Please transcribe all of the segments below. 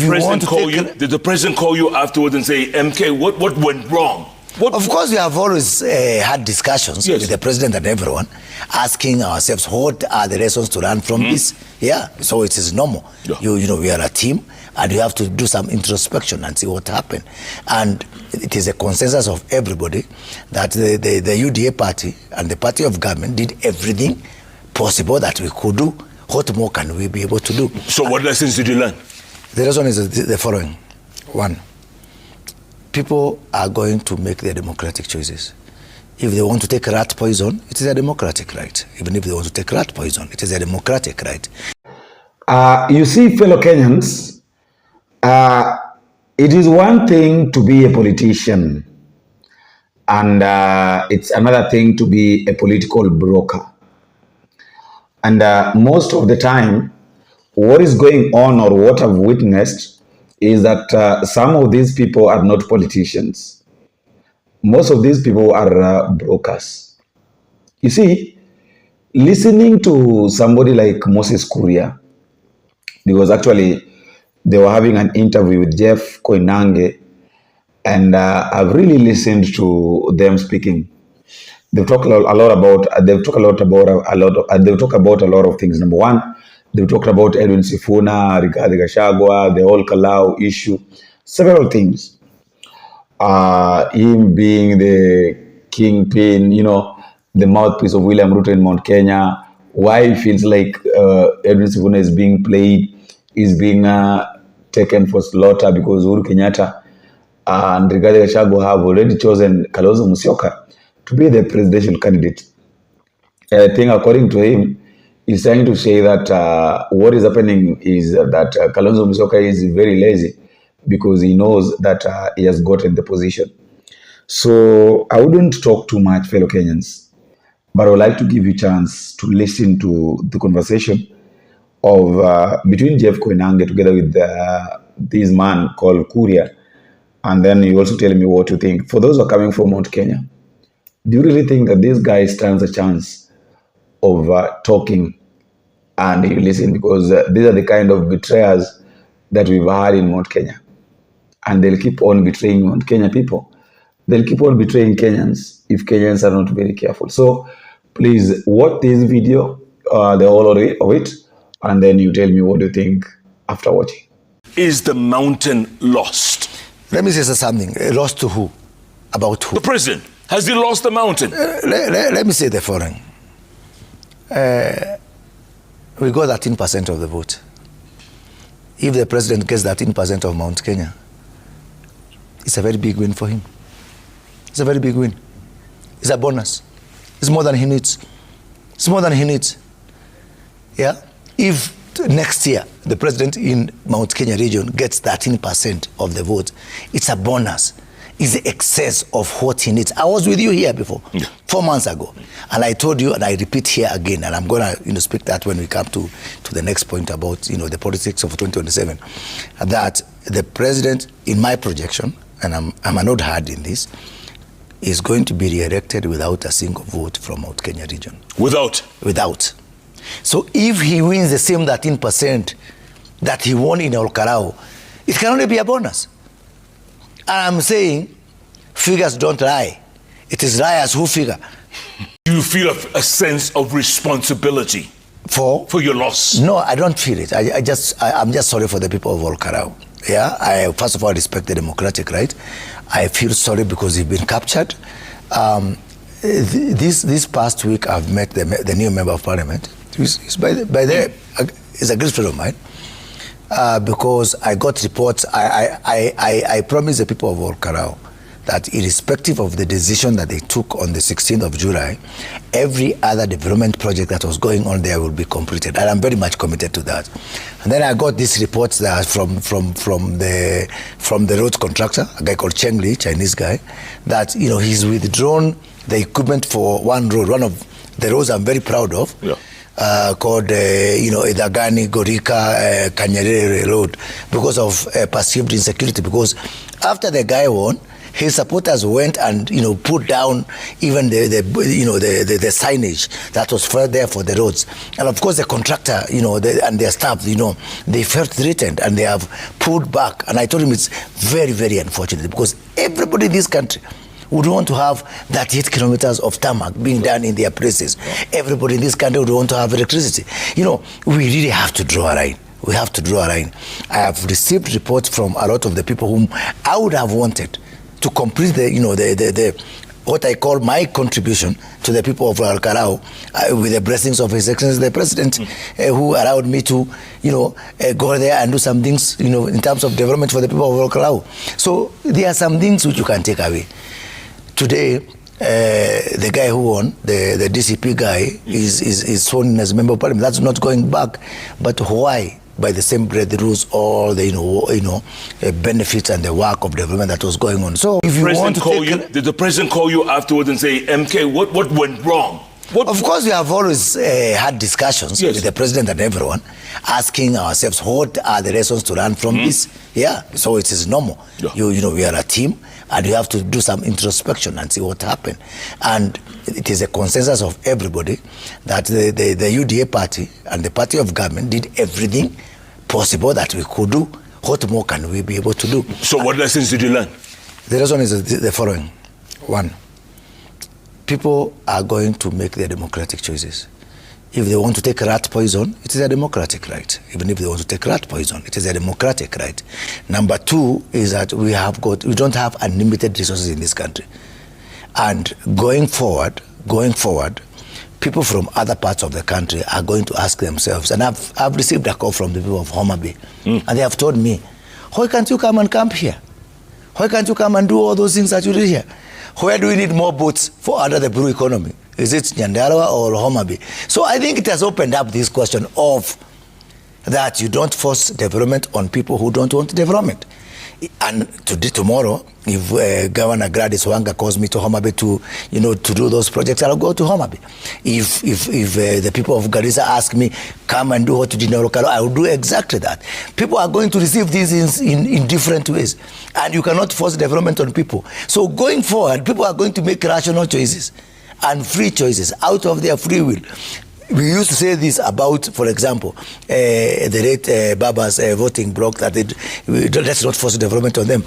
Did the president call you afterwards and say, MK, what went wrong? Of course, we have always had discussions with the president and everyone, asking ourselves what are the lessons to learn from this. Yeah, so it is normal. Yeah. You know, we are a team, and you have to do some introspection and see what happened. And it is a consensus of everybody that the UDA party and the party of government did everything possible that we could do. What more can we be able to do? So what lessons did you learn? The lesson is the following. One, people are going to make their democratic choices. If they want to take rat poison, it is a democratic right. Even if they want to take rat poison, it is a democratic right. You see, fellow Kenyans, it is one thing to be a politician, and it's another thing to be a political broker. And most of the time, what is going on, or what I've witnessed, is that some of these people are not politicians. Most of these people are brokers. You see, listening to somebody like Moses KURIA, because actually they were having an interview with Jeff KOINANGE, and I've really listened to them speaking. They talk a lot about things. Number one, they talked about Edwin Sifuna, Rigathi Gachagua, the whole Kalau issue, several things. Him being the kingpin, you know, the mouthpiece of William Ruto in Mount Kenya, why he feels like Edwin Sifuna is being played, is being taken for slaughter because Uhuru Kenyatta and Rigathi Gachagua have already chosen Kalonzo Musyoka to be the presidential candidate. I think according to him, he's trying to say that what is happening is that Kalonzo Musyoka is very lazy because he knows that he has gotten the position. So I wouldn't talk too much, fellow Kenyans, but I would like to give you a chance to listen to the conversation of between Jeff KOINANGE together with this man called KURIA, and then you also tell me what you think. For those who are coming from Mount Kenya, do you really think that this guy stands a chance of talking and you listen? Because these are the kind of betrayers that we've had in Mount Kenya. And they'll keep on betraying Mount Kenya people. They'll keep on betraying Kenyans if Kenyans are not very careful. So please watch this video, the whole of it, and then you tell me what you think after watching. Is the mountain lost? Let me say something. Lost to who? About who? The president. Has he lost the mountain? Let me say the following. We got 13% of the vote. If the president gets 13% of Mount Kenya, it's a very big win for him. It's a very big win. It's a bonus. It's more than he needs. It's more than he needs. Yeah? If next year the president in Mount Kenya region gets 13% of the vote, it's a bonus. Is the excess of what he needs. I was with you here before, 4 months ago, and I told you, and I repeat here again, and I'm gonna speak that when we come to the next point about the politics of 2027, that the president, in my projection, and I'm an old hard in this, is going to be re-elected without a single vote from Mount Kenya region. Without. So if he wins the same 13% that he won in Olkarau, it can only be a bonus. And I'm saying, figures don't lie. It is liars who figure. Do you feel a sense of responsibility for your loss? No, I don't feel it. I'm just sorry for the people of Olkarau. Yeah, I first of all respect the democratic right. I feel sorry because he's been captured. This past week, I've met the new member of parliament. He's a great friend of mine. Because I got reports, I promised the people of Olkarau that irrespective of the decision that they took on the 16th of July, every other development project that was going on there will be completed. And I'm very much committed to that. And then I got these reports that from the road contractor, a guy called Cheng Li, Chinese guy, that he's withdrawn the equipment for one road, one of the roads I'm very proud of. Yeah. called, Idagani, Gorika, Kanyerere Road because of perceived insecurity. Because after the guy won, his supporters went and put down even the signage that was there for the roads, and of course the contractor and their staff they felt threatened and they have pulled back. And I told him it's very, very unfortunate because everybody in this country would want to have 38 kilometers of tarmac being done in their places. Everybody in this country would want to have electricity. We really have to draw a line. We have to draw a line. I have received reports from a lot of the people whom I would have wanted to complete the what I call my contribution to the people of Olkarau with the blessings of His Excellency the President, who allowed me to go there and do some things in terms of development for the people of Olkarau. So there are some things which you can take away. Today, the guy who won, the DCP guy, is sworn in as a member of parliament. That's not going back. But why? By the same breath, the rules, all the benefits and the work of development that was going on. So, if you want to did the president call you afterwards and say, MK, what went wrong? Of course, we have always had discussions with the president and everyone, asking ourselves what are the lessons to learn from this. Yeah, so it is normal. Yeah. We are a team, and we have to do some introspection and see what happened. And it is a consensus of everybody that the UDA party and the party of government did everything possible that we could do. What more can we be able to do? So what lessons did you learn? The lesson is the following. One, people are going to make their democratic choices. If they want to take rat poison, it is a democratic right. Even if they want to take rat poison, it is a democratic right. Number two is that we don't have unlimited resources in this country. And going forward, people from other parts of the country are going to ask themselves, and I've received a call from the people of Homa Bay, and they have told me, why can't you come and camp here? Why can't you come and do all those things that you did here? Where do we need more boats for under the blue economy? Is it Nyandarua or Homa Bay? So I think it has opened up this question of that you don't force development on people who don't want development. And tomorrow, if Governor Gladys Wanga calls me to Homa Bay to do those projects, I'll go to Homa Bay. If the people of Garissa ask me, come and do what you did in Olokalo, I will do exactly that. People are going to receive these in different ways. And you cannot force development on people. So going forward, people are going to make rational choices and free choices out of their free will. We used to say this about, for example, the late Baba's voting bloc, that let's not force development on them.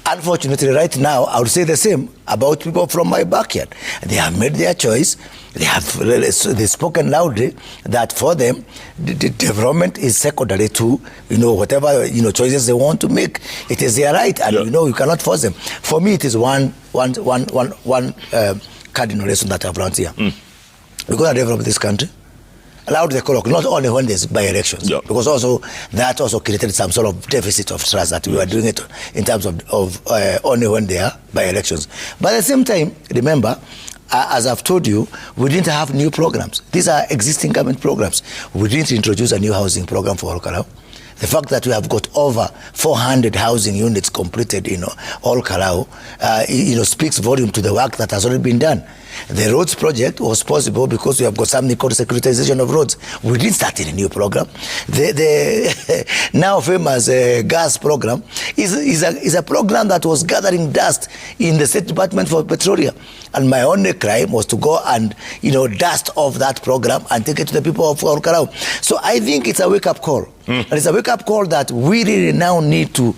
Unfortunately, right now, I would say the same about people from my backyard. They have made their choice. They've spoken loudly that for them, the development is secondary to whatever choices they want to make. It is their right, and you cannot force them. For me, it is one cardinal lesson that I've learned here. We're going to develop this country, allow the colloque, not only when there's by-elections, because that also created some sort of deficit of trust that we were doing it in terms of only when there are by-elections. But at the same time, remember, as I've told you, we didn't have new programs. These are existing government programs. We didn't introduce a new housing program for Olkarau. The fact that we have got over 400 housing units completed in Olkarau, speaks volume to the work that has already been done. The roads project was possible because we have got something called securitization of roads. We didn't start in a new program. The now famous gas program is a program that was gathering dust in the State Department for Petroleum. And my only crime was to go and dust off that program and take it to the people of Olkarau. So I think it's a wake-up call. And it's a wake-up call that we really now need to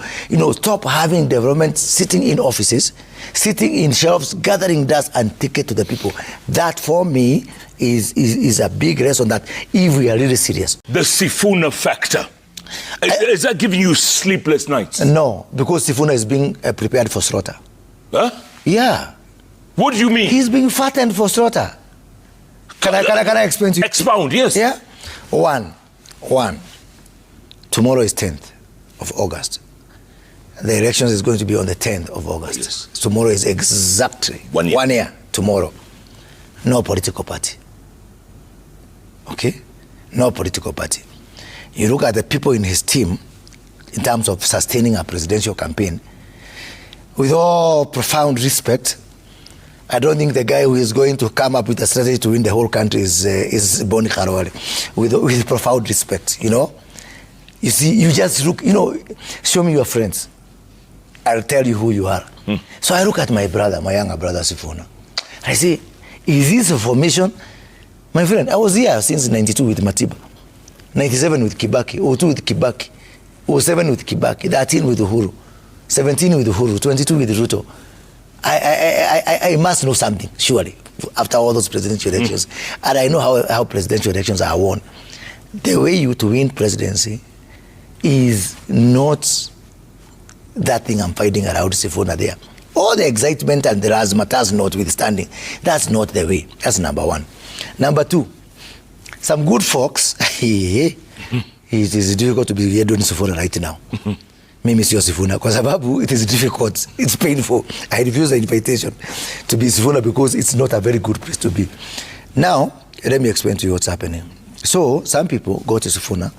stop having development sitting in offices, sitting in shelves, gathering dust and take it to the people. That for me is a big lesson that if we are really serious. The Sifuna factor. Is that giving you sleepless nights? No, because Sifuna is being prepared for slaughter. Huh? Yeah. What do you mean? He's being fattened for slaughter. Can I explain to you? Expound, yes. Yeah. One. Tomorrow is 10th of August. The elections is going to be on the 10th of August. Yes. Tomorrow is exactly 1 year. 1 year tomorrow. No political party. Okay? No political party. You look at the people in his team in terms of sustaining a presidential campaign, with all profound respect, I don't think the guy who is going to come up with a strategy to win the whole country is Boni Khalwale, with profound respect, you know. You see, you just look, you know, show me your friends. I'll tell you who you are. So I look at my brother, my younger brother Sifuna. I say, is this a formation? My friend, I was here since 92 with Matiba, 97 with Kibaki, 02 with Kibaki, 07 with Kibaki, 13 with Uhuru, 17 with Uhuru, 22 with Ruto. I must know something, surely, after all those presidential elections. And I know how presidential elections are won. The way you to win presidency is not that thing I'm fighting around Sifuna there. All the excitement and the razzmatazz notwithstanding, that's not the way. That's number one. Number two, some good folks, it is difficult to be here doing Sifuna right now. Mimi sio Sifuna kwa sababu it is difficult, it's painful. I refuse the invitation to be Sifuna because it's not a very good place to be. Now, let me explain to you what's happening. So, some people go to Sifuna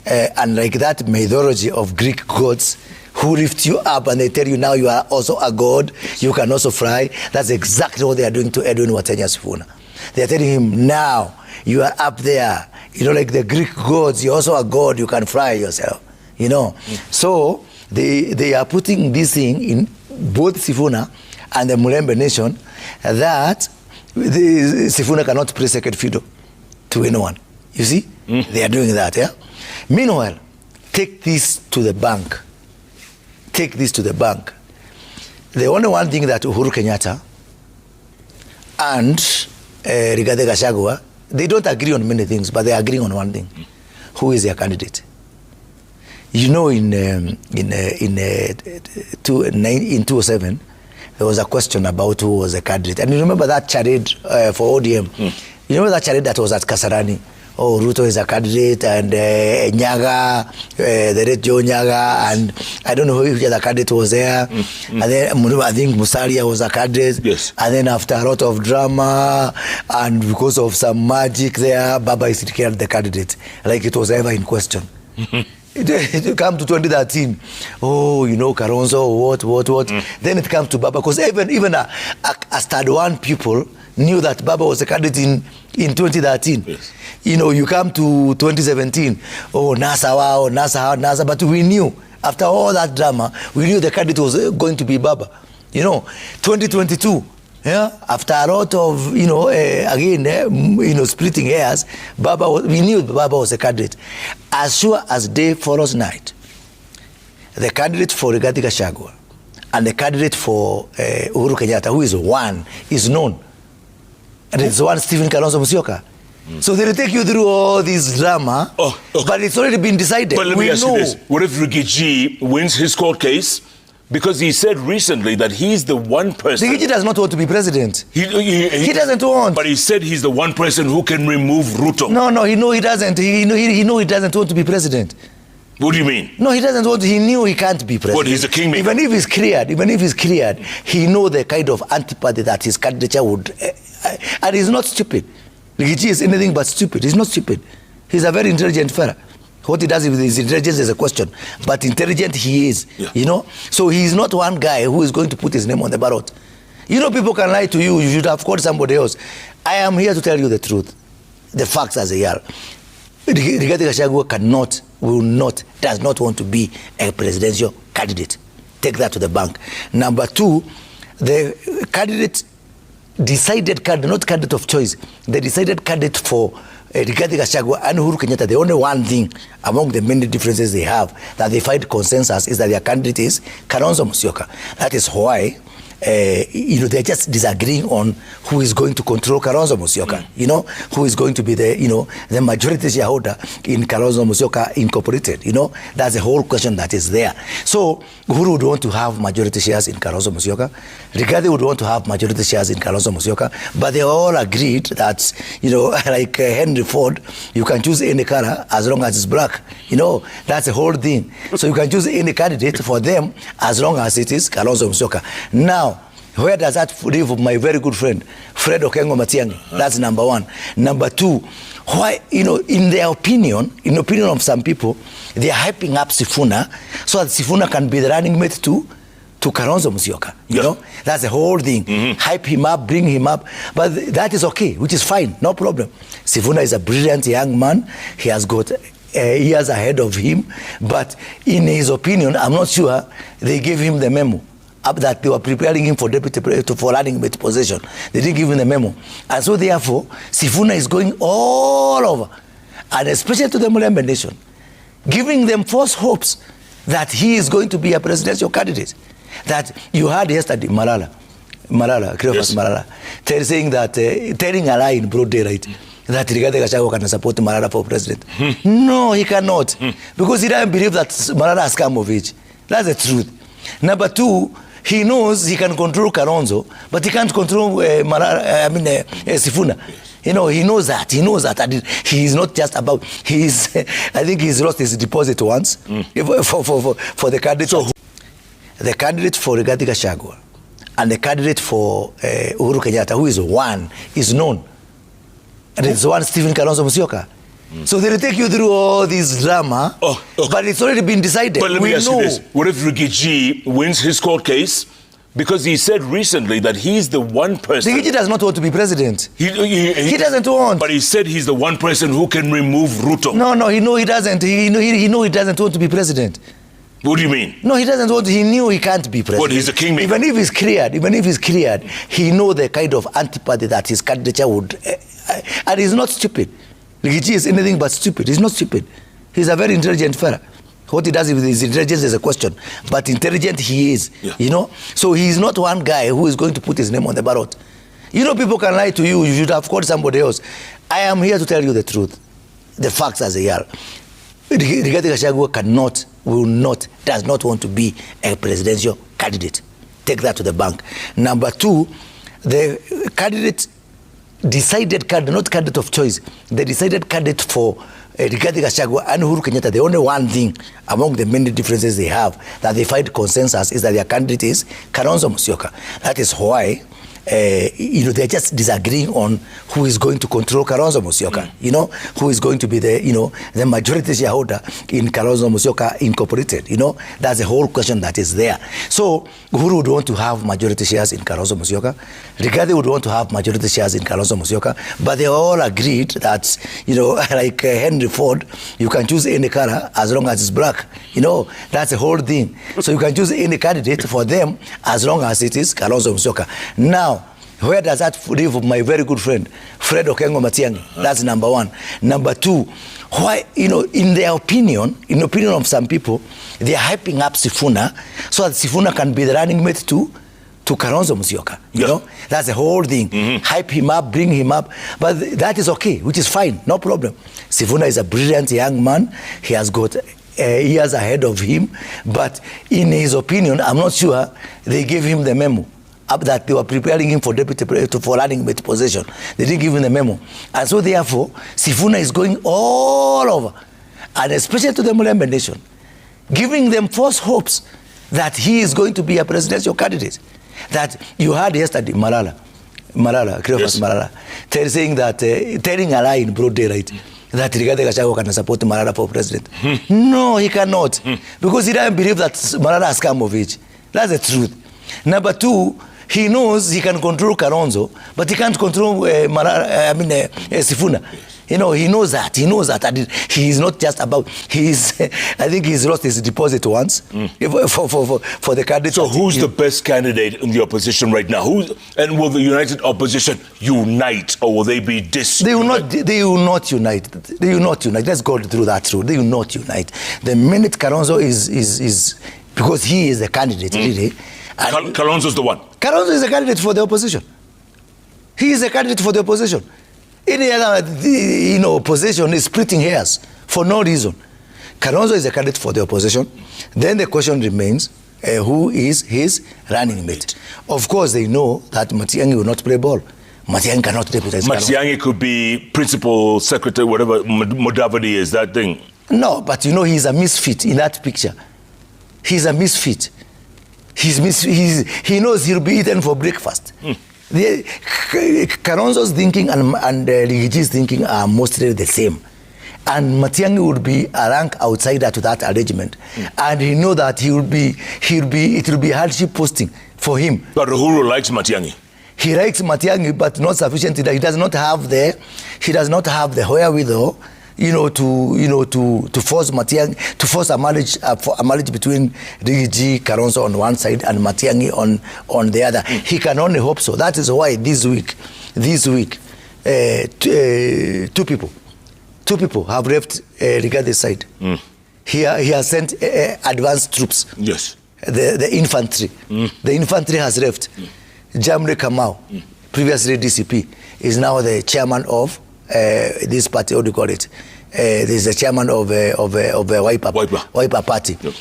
and like that mythology of Greek gods who lift you up and they tell you now you are also a god, you can also fly. That's exactly what they are doing to Edwin Watenya Sifuna. They are telling him now you are up there, you know, like the Greek gods, you're also a god, you can fly yourself. You know, so they are putting this thing in both Sifuna and the Mulembe nation that Sifuna cannot play second fiddle to anyone. You see, they are doing that. Yeah. Meanwhile, take this to the bank. Take this to the bank. The only one thing that Uhuru Kenyatta and Rigathi Gachagua, they don't agree on many things, but they agree on one thing: who is their candidate. You know, in 2007, there was a question about who was the candidate. And you remember that charade for ODM? You remember that charade that was at Kasarani? Oh, Ruto is a candidate, and Nyaga, the Red Joe Nyaga, and I don't know who the other candidate was there. And then I think Musalia was a candidate. Yes. And then after a lot of drama, and because of some magic there, Baba is declared the candidate, like it was ever in question. It come to 2013, oh, you know, Kalonzo, what. Then it comes to Baba, because even a stud one people knew that Baba was a candidate in 2013. Yes. You know, you come to 2017, oh, NASA, but we knew, after all that drama, we knew the candidate was going to be Baba. You know, 2022, yeah, after a lot of, you know, splitting hairs, we knew Baba was a candidate. As sure as day follows night, the candidate for Rigathi Gachagua and the candidate for Uhuru Kenyatta, who is one, is known. And it's one, Stephen Kalonzo Musyoka. So they'll take you through all this drama, but it's already been decided. But let me ask you this. What if Rigiji wins his court case? Because he said recently that he's the one person... Rigiji does not want to be president. He doesn't want. But he said he's the one person who can remove Ruto. No, he doesn't. He doesn't want to be president. What do you mean? No, he doesn't want to. He knew he can't be president. What, he's a kingmaker? Even if he's cleared, he knows the kind of antipathy that his candidature would... and he's not stupid. Rigiji is anything but stupid. He's not stupid. He's a very intelligent fella. What he does with his intelligence is a question, but intelligent he is, you know. So he's not one guy who is going to put his name on the ballot. You know, people can lie to you. You should have called somebody else. I am here to tell you the truth, the facts as they are. Rigathi Gachagua does not want to be a presidential candidate. Take that to the bank. Number two, the candidate decided candidate, not candidate of choice, the decided candidate for Rigathi Gachagua and Uhuru Kenyatta, the only one thing among the many differences they have that they find consensus is that their candidate is Kalonzo Musyoka. That is why they're just disagreeing on who is going to control Kalonzo Musyoka, who is going to be the majority shareholder in Kalonzo Musyoka Incorporated, that's the whole question that is there. So Uhuru would want to have majority shares in Kalonzo Musyoka, Rigathi would want to have majority shares in Kalonzo Musyoka, but they all agreed that, like Henry Ford, you can choose any color as long as it's black, that's the whole thing. So you can choose any candidate for them as long as it is Kalonzo Musyoka. Now, where does that leave my very good friend, Fred Okengo Matiang'i? That's number one. Number two, why, in their opinion, in the opinion of some people, they are hyping up Sifuna so that Sifuna can be the running mate to to Kalonzo Musyoka. You know, that's the whole thing. Hype him up, bring him up. But that is okay, which is fine, no problem. Sifuna is a brilliant young man. He has got years ahead of him. But in his opinion, I'm not sure they gave him the memo that they were preparing him for running mate position. They didn't give him the memo. And so therefore, Sifuna is going all over, and especially to the Mulembe Nation, giving them false hopes that he is going to be a presidential candidate. That you heard yesterday, Malala, Cleophas Malala, saying that, telling a lie in broad daylight, that Rigathi Gachagua can support Malala for president. No, he cannot. Because he doesn't believe that Malala has come of age. That's the truth. Number two, he knows he can control Kalonzo, but he can't control Sifuna. You know, he knows that. He knows that. And he is not just about, I think he's lost his deposit once for the candidate. So, the candidate for Rigathi Gachagua and the candidate for Uhuru Kenyatta, who is one, is known. And it's one, Stephen Kalonzo Musyoka. So they'll take you through all this drama, but it's already been decided. But let me ask you this. What if Ricky G wins his court case? Because he said recently that he's the one person... Ricky G does not want to be president. He doesn't want. But he said he's the one person who can remove Ruto. No, he doesn't. He doesn't want to be president. What do you mean? No, he doesn't want. He knew he can't be president. What, he's a kingmaker? Even if he's cleared, he know the kind of antipathy that his candidature would... and he's not stupid. Rigathi is anything but stupid. He's not stupid. He's a very intelligent fella. What he does with his intelligence is a question. But intelligent he is, you know. So he's not one guy who is going to put his name on the ballot. You know, people can lie to you. You should have called somebody else. I am here to tell you the truth. The facts as they are. Rigathi Gachagua does not want to be a presidential candidate. Take that to the bank. Number two, the candidate, decided candidate, not candidate of choice, the decided candidate for Rigathi Gachagua and Uhuru Kenyatta, the only one thing among the many differences they have that they find consensus is that their candidate is Kalonzo Musyoka. That is why they're just disagreeing on who is going to control Kalonzo Musyoka, you know, who is going to be the majority shareholder in Kalonzo Musyoka Incorporated, you know. That's the whole question that is there. So Uhuru would want to have majority shares in Kalonzo Musyoka. Rigathi would want to have majority shares in Kalonzo Musyoka, but they all agreed that, you know, like Henry Ford, you can choose any color as long as it's black, you know. That's the whole thing. So you can choose any candidate for them as long as it is Kalonzo Musyoka. Now, where does that leave my very good friend, Fred Okengo Matiang'i? That's number one. Number two, why, you know, in their opinion, in the opinion of some people, they are hyping up Sifuna so that Sifuna can be the running mate to Kalonzo Musyoka. You know, that's the whole thing. Hype him up, bring him up. But that is okay, which is fine, no problem. Sifuna is a brilliant young man. He has got years ahead of him. But in his opinion, I'm not sure they gave him the memo that they were preparing him for running mate position. They didn't give him the memo. And so therefore, Sifuna is going all over, and especially to the Mulembe Nation, giving them false hopes that he is going to be a presidential candidate. That you heard yesterday, Malala, Cleophas Malala, saying that, telling a lie in broad daylight, that Rigathi Gachagua can support Malala for president. No, he cannot. Because he doesn't believe that Malala has come of age. That's the truth. Number two, he knows he can control Kalonzo, but he can't control Sifuna. You know, he knows that. He knows that. And he is not just about, I think he's lost his deposit once for the candidate. So who's the best candidate in the opposition right now? And will the united opposition unite, or will they be They will not unite. They will not unite. Let's go through that through. They will not unite. The minute Kalonzo is because he is the candidate, really. Kalonzo's the one. Kalonzo is a candidate for the opposition. He is a candidate for the opposition. Any other, opposition is splitting hairs for no reason. Kalonzo is a candidate for the opposition. Then the question remains, who is his running mate? Of course, they know that Matiang'i will not play ball. Matiang'i cannot deputize Kalonzo. Matiang'i could be principal secretary, whatever modality is, that thing. No, but he's a misfit in that picture. He's a misfit. He knows he'll be eaten for breakfast. Kalonzo's thinking and Rigachi's thinking are mostly the same. and Matiang'i would be a rank outsider to that arrangement, and he know that it will be hardship posting for him. But Uhuru likes Matiang'i. He likes Matiang'i, but not sufficiently. He does not have the wherewithal, to force Matiang'i, to force a marriage between Rigiji, Kalonzo on one side and Matiang'i on the other. He can only hope so. That is why this week, two people have left Rigathi side. He has sent advanced troops. Yes. The infantry. The infantry has left. Jamre Kamau, previously DCP, is now the chairman of this party. What do you call it? There's the chairman of Wiper Party. Yep.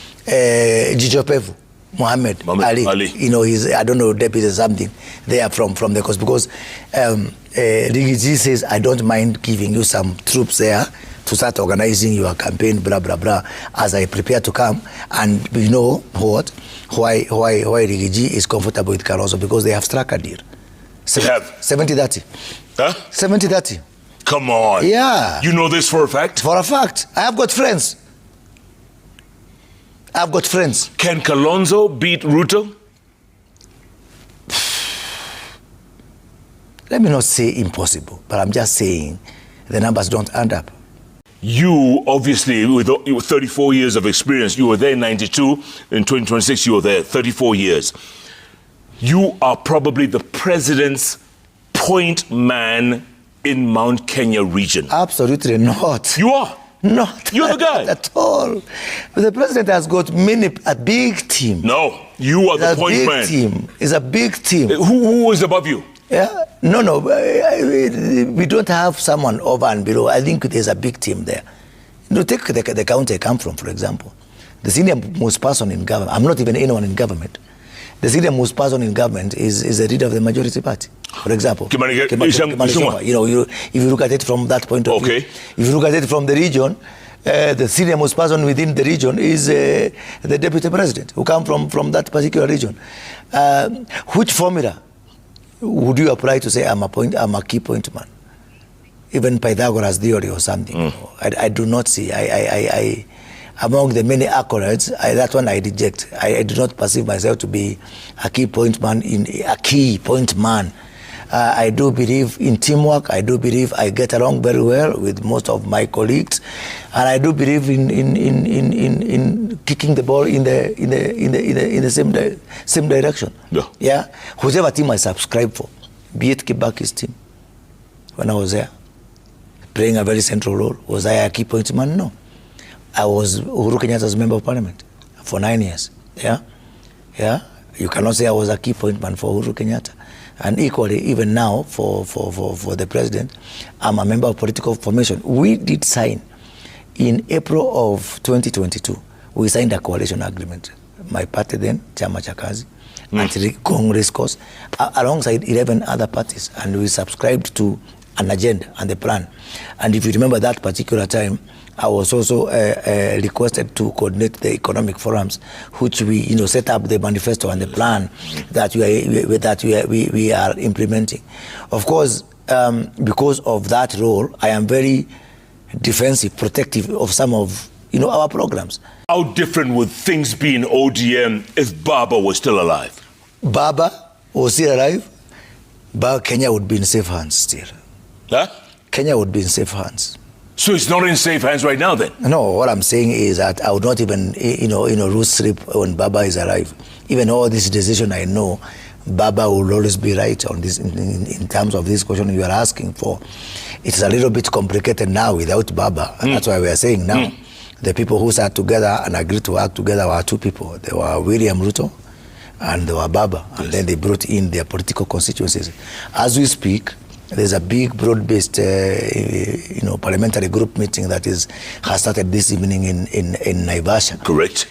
Jijopevu Mohammed Ali. He's, I don't know, deputy or something. They are from the coast, because Rigiji says, I don't mind giving you some troops there to start organizing your campaign, blah blah blah, as I prepare to come. And we know why Rigiji is comfortable with Kalonzo, because they have struck a deal. 70-30. Huh? 70-30. Come on. Yeah. You know this for a fact? For a fact. I have got friends. Can Kalonzo beat Ruto? Let me not say impossible, but I'm just saying the numbers don't add up. You, obviously, with 34 years of experience, you were there in 92, in 2026 you were there, 34 years. You are probably the president's point man in Mount Kenya region. Absolutely not. You are? Not. You're the guy? At all. The president has got a big team. No, you are the point man. It's a big team. Who is above you? Yeah, no, we don't have someone over and below. I think there's a big team there. Take the county I come from, for example. The senior most person in government, I'm not even anyone in government. The senior most person in government is the leader of the majority party, for example. Kimani if you look at it from that point of view. If you look at it from the region, the senior most person within the region is the deputy president, who come from that particular region. Which formula would you apply to say I'm a key point man? Even Pythagoras theory or something. I do not see. I among the many accolades, that one I reject. I do not perceive myself to be a key point man. I do believe in teamwork. I do believe I get along very well with most of my colleagues, and I do believe in kicking the ball in the same direction. Yeah. Whatever team I subscribe for, be it Kibaki's team, when I was there, playing a very central role, was I a key point man? No. I was Uhuru Kenyatta's member of parliament for 9 years. Yeah. You cannot say I was a key point man for Uhuru Kenyatta. And equally, even now, for the president, I'm a member of political formation. We did sign, in April of 2022, we signed a coalition agreement. My party then, Chama cha Kazi, at Congress course, alongside 11 other parties. And we subscribed to an agenda and the plan. And if you remember that particular time, I was also requested to coordinate the economic forums, which we set up the manifesto and the plan that we are implementing. Of course, because of that role, I am very defensive, protective of some of our programs. How different would things be in ODM if Baba was still alive? Baba was still alive, but Kenya would be in safe hands still. Huh? Kenya would be in safe hands. So it's not in safe hands right now then? No, what I'm saying is that I would not even, lose sleep when Baba is alive. Even all this decision, I know Baba will always be right on this in terms of this question you are asking for. It's a little bit complicated now without Baba, and that's why we are saying now. The people who sat together and agreed to work together were two people. They were William Ruto and they were Baba, and then they brought in their political constituencies. As we speak, there's a big, broad-based, parliamentary group meeting that has started this evening in Naivasha. Correct.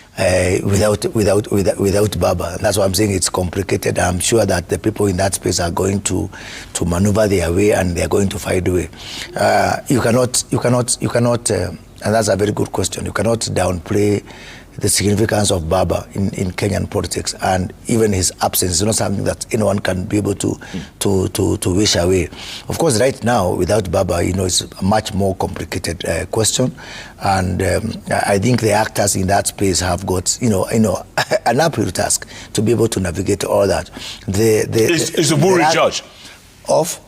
Without Baba. That's why I'm saying it's complicated. I'm sure that the people in that space are going to maneuver their way, and they are going to find a way. You cannot, and that's a very good question. You cannot downplay the significance of Baba in Kenyan politics, and even his absence is not something that anyone can be able to wish away. Of course, right now, without Baba, it's a much more complicated question, and I think the actors in that space have got, an uphill task to be able to navigate all that. Is Oburu in charge? Of?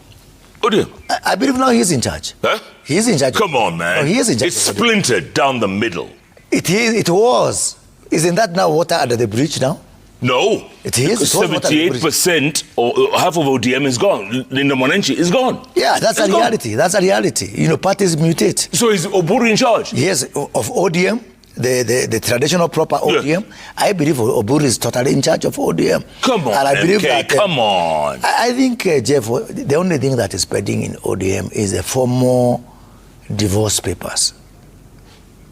ODM? I believe now he's in charge. Huh? He's in charge. Come on, man. No, he is in charge. It's splintered down the middle. It was. Isn't that now water under the bridge now? No. It is. 78% or half of ODM is gone. Linda Mwananchi is gone. Yeah, that's a reality. That's a reality. Parties mutate. So is Oburu in charge? Yes, of ODM, the traditional proper ODM. Yeah. I believe Oburu is totally in charge of ODM. Come on, and I believe that, come on. I think, Jeff, the only thing that is pending in ODM is the formal divorce papers.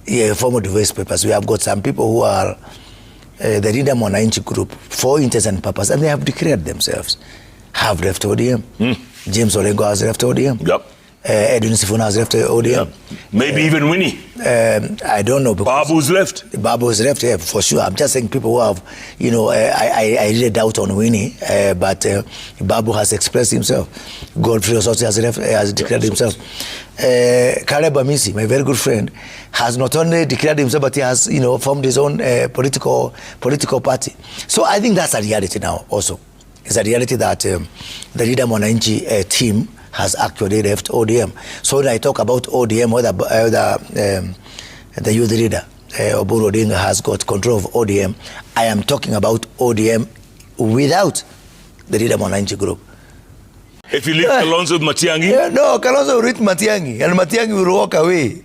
Yeah, formal divorce papers. We have got some people who are the Linda Mwananchi group for intents and purpose, and they have declared themselves, have left ODM. James Olengo has left ODM. Yep. Edwin Sifuna has left ODM. Yep. Maybe even Winnie. I don't know. Babu's left. Babu's left, yeah, for sure. I'm just saying people who have, I really doubt on Winnie, but Babu has expressed himself. Godfrey also has declared himself. Caleb Amisi, my very good friend, has not only declared himself, but he has, formed his own political party. So I think that's a reality now also. It's a reality that the Linda Mwananchi team has actually left ODM. So when I talk about ODM, whether the youth leader, Oburu Odinga, has got control of ODM, I am talking about ODM without the Linda Mwananchi group. If you leave Kalonzo with Matiang'i? Yeah, no, Kalonzo will reach Matiang'i, and Matiang'i will walk away.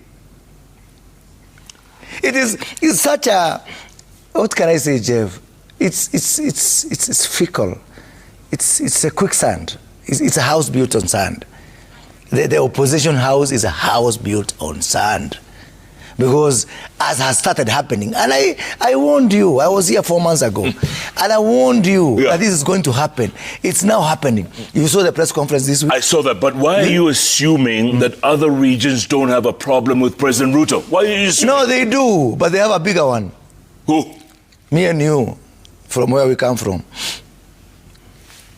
It's such a, what can I say, Jeff? It's fickle. It's a quicksand. It's a house built on sand. The opposition house is a house built on sand. Because as has started happening, and I warned you, I was here 4 months ago, and I warned you that this is going to happen. It's now happening. You saw the press conference this week? I saw that, but why are you assuming that other regions don't have a problem with President Ruto? Why are you assuming? No, they do, but they have a bigger one. Who? Me and you, from where we come from.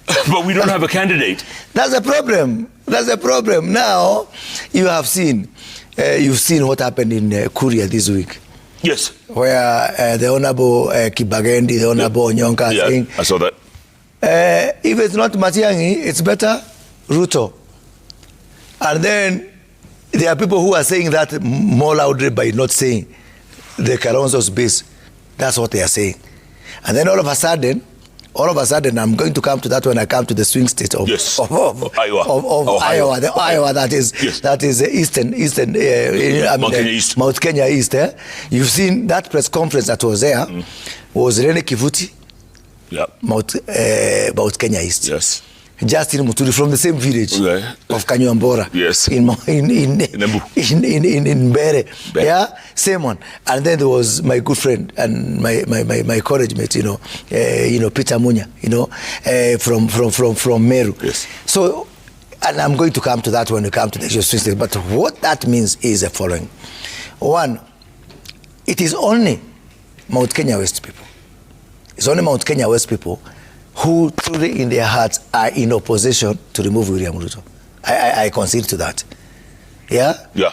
But we don't have a candidate. That's a problem. That's a problem. Now, you have seen, you've seen what happened in KURIA this week. Yes. Where the Honorable Kibagendi, the Honorable Onyonka saying, I saw that. If it's not Matiang'i, it's better Ruto. And then there are people who are saying that more loudly by not saying the Kalonzo's base. That's what they are saying. And then all of a sudden, I'm going to come to that when I come to the swing state of Iowa. Iowa, that is eastern, Mount Kenya East. You've seen that press conference that was there was Rene Kivuti, Mount Kenya East. Yes. Justin Muturi from the same village of Kanyuambora. Yes. In Mbere. Yeah, same one. And then there was my good friend and my college mate, Peter Munya, from Meru. Yes. So, and I'm going to come to that when we come to the issue. But what that means is the following. One, it is only Mount Kenya West people. It's only Mount Kenya West people who truly in their hearts are in opposition to remove William Ruto. I concede to that. Yeah? Yeah.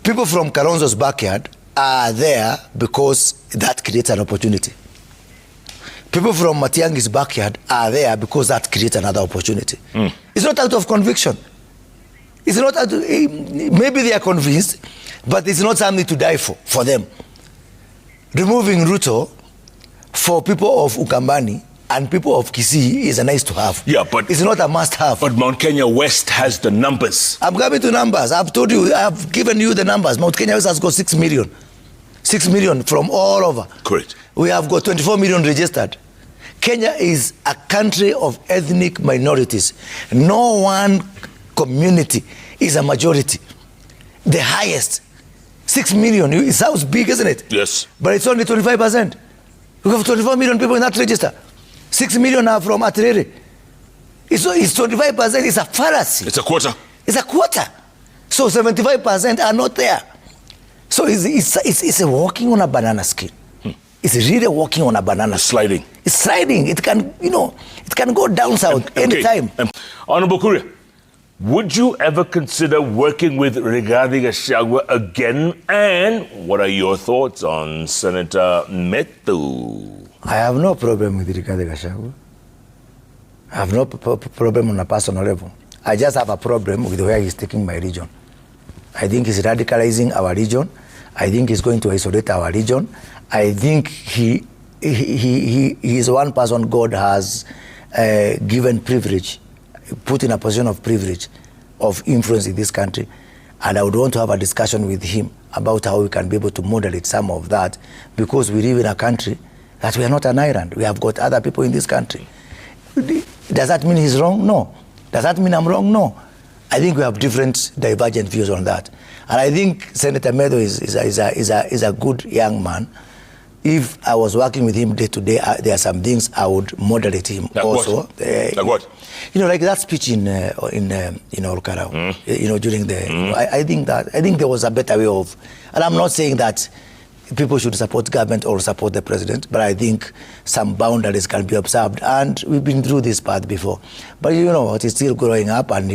People from Kalonzo's backyard are there because that creates an opportunity. People from Matiang'i's backyard are there because that creates another opportunity. It's not out of conviction. It's not out of, maybe they are convinced, but it's not something to die for them. Removing Ruto for people of Ukambani and people of Kisii is a nice to have. Yeah, but it's not a must have. But Mount Kenya West has the numbers. I'm coming to numbers. I've told you, I've given you the numbers. Mount Kenya West has got 6 million. 6 million from all over. Correct. We have got 24 million registered. Kenya is a country of ethnic minorities. No one community is a majority. The highest. 6 million. It sounds big, isn't it? Yes. But it's only 25%. We have 24 million people in that register. 6 million are from Atirere. It's 25%. It's a fallacy. It's a quarter. It's a quarter. So 75% are not there. So it's walking on a banana skin. It's really walking on a banana skin. Sliding. It's sliding. It can, it can go down south anytime. Honorable KURIA, would you ever consider working with Rigathi Gachagua again? And what are your thoughts on Senator Methu? I have no problem with Rigathi Gachagua. I have no problem on a personal level. I just have a problem with where he's taking my region. I think he's radicalizing our region. I think he's going to isolate our region. I think he is one person God has given privilege, put in a position of privilege, of influence in this country. And I would want to have a discussion with him about how we can be able to moderate some of that, because we live in a country that we are not an island. We have got other people in this country. Does that mean he's wrong? No. Does that mean I'm wrong? No. I think we have different divergent views on that. And I think Senator Methu is a good young man. If I was working with him day to day, there are some things I would moderate him like also. What? Like what? Like that speech in Olkarau, during the, I think there was a better way of, and I'm not saying that people should support government or support the president, but I think some boundaries can be observed, and we've been through this path before. But he's still growing up, and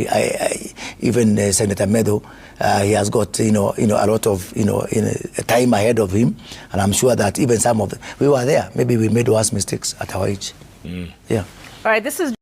even Senator Methu, he has got a lot of time ahead of him, and I'm sure that even some of we were there. Maybe we made worse mistakes at our age. Yeah. All right, this is